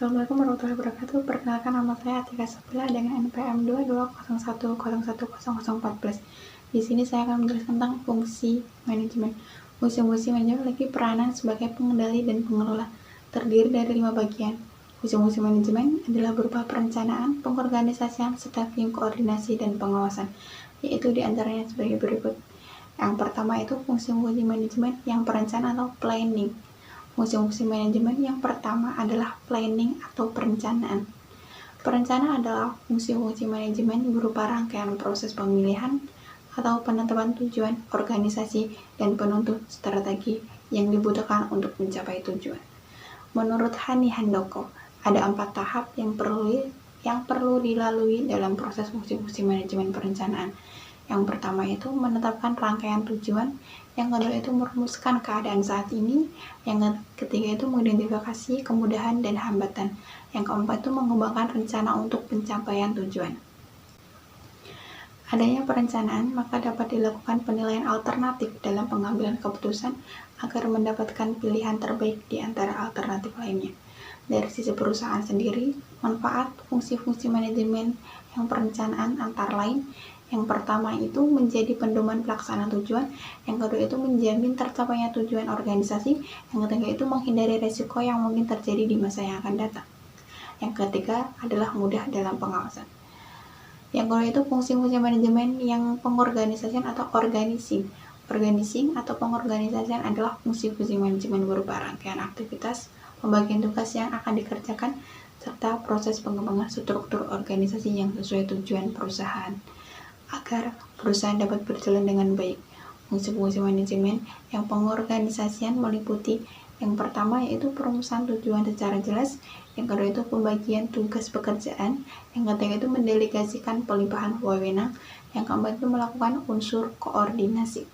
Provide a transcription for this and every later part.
Assalamualaikum warahmatullahi wabarakatuh. Perkenalkan, nama saya Atika Sabila dengan NPM 2201000014. Di sini saya akan menjelaskan tentang fungsi manajemen. Fungsi manajemen memiliki peranan sebagai pengendali dan pengelola, terdiri dari 5 bagian. Fungsi manajemen adalah berupa perencanaan, pengorganisasian, staffing, koordinasi, dan pengawasan, yaitu diantaranya sebagai berikut. Yang pertama itu fungsi manajemen yang perencanaan atau planning. Fungsi manajemen yang pertama adalah planning atau perencanaan. Perencanaan adalah fungsi manajemen berupa rangkaian proses pemilihan atau penetapan tujuan organisasi dan penuntut strategi yang dibutuhkan untuk mencapai tujuan. Menurut Hani Handoko, ada 4 tahap yang perlu dilalui dalam proses fungsi manajemen perencanaan. Yang pertama itu menetapkan rangkaian tujuan, yang kedua itu merumuskan keadaan saat ini, yang ketiga itu mengidentifikasi kemudahan dan hambatan, yang keempat itu mengembangkan rencana untuk pencapaian tujuan. Adanya perencanaan, maka dapat dilakukan penilaian alternatif dalam pengambilan keputusan agar mendapatkan pilihan terbaik di antara alternatif lainnya. Dari sisi perusahaan sendiri, manfaat fungsi manajemen yang perencanaan antara lain, yang pertama itu menjadi pedoman pelaksanaan tujuan, yang kedua itu menjamin tercapainya tujuan organisasi, yang ketiga itu menghindari resiko yang mungkin terjadi di masa yang akan datang. Yang ketiga adalah mudah dalam pengawasan. Yang kedua itu fungsi manajemen yang pengorganisasian atau organizing. Organizing atau pengorganisasian adalah fungsi manajemen berupa rangkaian aktivitas, pembagian tugas yang akan dikerjakan, serta proses pengembangan struktur organisasi yang sesuai tujuan perusahaan agar perusahaan dapat berjalan dengan baik. Fungsi manajemen yang pengorganisasian meliputi yang pertama yaitu perumusan tujuan secara jelas, yang kedua itu pembagian tugas pekerjaan, yang ketiga itu mendelegasikan pelimpahan wewenang, yang keempat itu melakukan unsur koordinasi.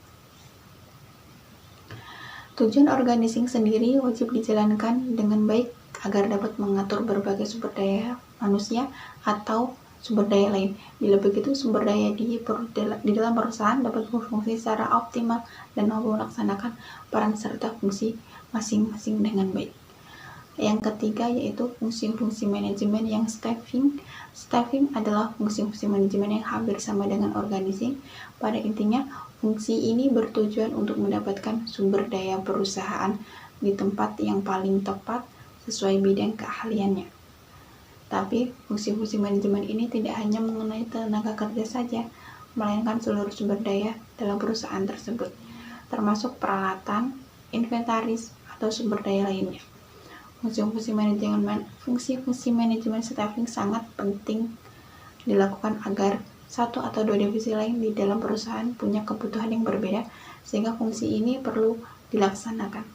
Tujuan organizing sendiri wajib dijalankan dengan baik agar dapat mengatur berbagai sumber daya manusia atau sumber daya lain. Bila begitu, sumber daya di dalam perusahaan dapat berfungsi secara optimal dan mampu melaksanakan peran serta fungsi masing-masing dengan baik. Yang ketiga yaitu fungsi manajemen yang staffing. Staffing adalah fungsi manajemen yang hampir sama dengan organizing. Pada intinya, fungsi ini bertujuan untuk mendapatkan sumber daya perusahaan di tempat yang paling tepat sesuai bidang keahliannya. Tapi fungsi manajemen ini tidak hanya mengenai tenaga kerja saja, melainkan seluruh sumber daya dalam perusahaan tersebut, termasuk peralatan, inventaris, atau sumber daya lainnya. Fungsi manajemen staffing sangat penting dilakukan agar satu atau dua divisi lain di dalam perusahaan punya kebutuhan yang berbeda, sehingga fungsi ini perlu dilaksanakan.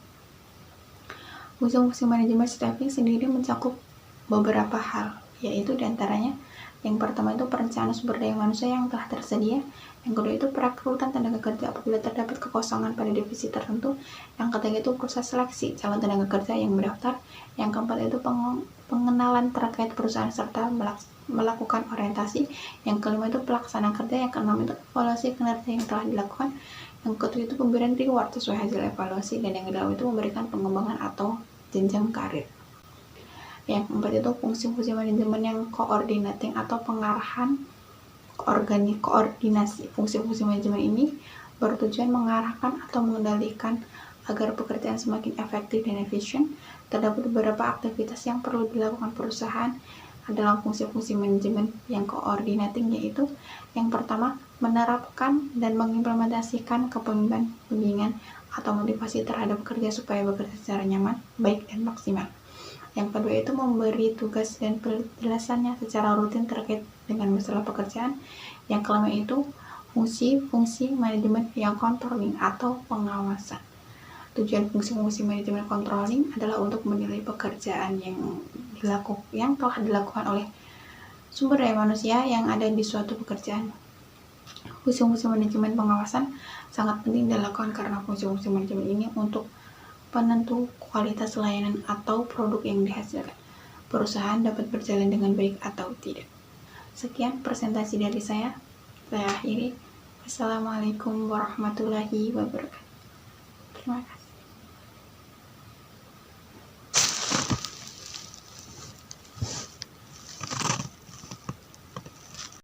Fungsi manajemen staffing sendiri mencakup beberapa hal, yaitu diantaranya yang pertama itu perencanaan sumber daya manusia yang telah tersedia, yang kedua itu perekrutan tenaga kerja apabila terdapat kekosongan pada divisi tertentu, yang ketiga itu proses seleksi calon tenaga kerja yang mendaftar, yang keempat itu pengenalan terkait perusahaan serta melakukan orientasi, yang kelima itu pelaksanaan kerja, yang keenam itu evaluasi kinerja yang telah dilakukan, yang ketujuh itu pemberian reward sesuai hasil evaluasi, dan yang kedelapan itu memberikan pengembangan atau jenjang karir. Yang keempat itu fungsi manajemen yang coordinating atau pengarahan koordinasi. Fungsi manajemen ini bertujuan mengarahkan atau mengendalikan agar pekerjaan semakin efektif dan efisien. Terdapat beberapa aktivitas yang perlu dilakukan perusahaan adalah fungsi manajemen yang koordinating, yaitu yang pertama menerapkan dan mengimplementasikan kepemimpinan, bimbingan, atau motivasi terhadap pekerja supaya bekerja secara nyaman, baik, dan maksimal. Yang kedua itu memberi tugas dan penjelasannya secara rutin terkait dengan masalah pekerjaan. Yang kelima itu fungsi manajemen yang controlling atau pengawasan. Tujuan fungsi manajemen controlling adalah untuk menilai pekerjaan yang telah dilakukan oleh sumber daya manusia yang ada di suatu pekerjaan. Fungsi manajemen pengawasan sangat penting dilakukan karena fungsi manajemen ini untuk penentu kualitas layanan atau produk yang dihasilkan. Perusahaan dapat berjalan dengan baik atau tidak. Sekian presentasi dari saya. Saya akhiri. Assalamualaikum warahmatullahi wabarakatuh. Terima kasih.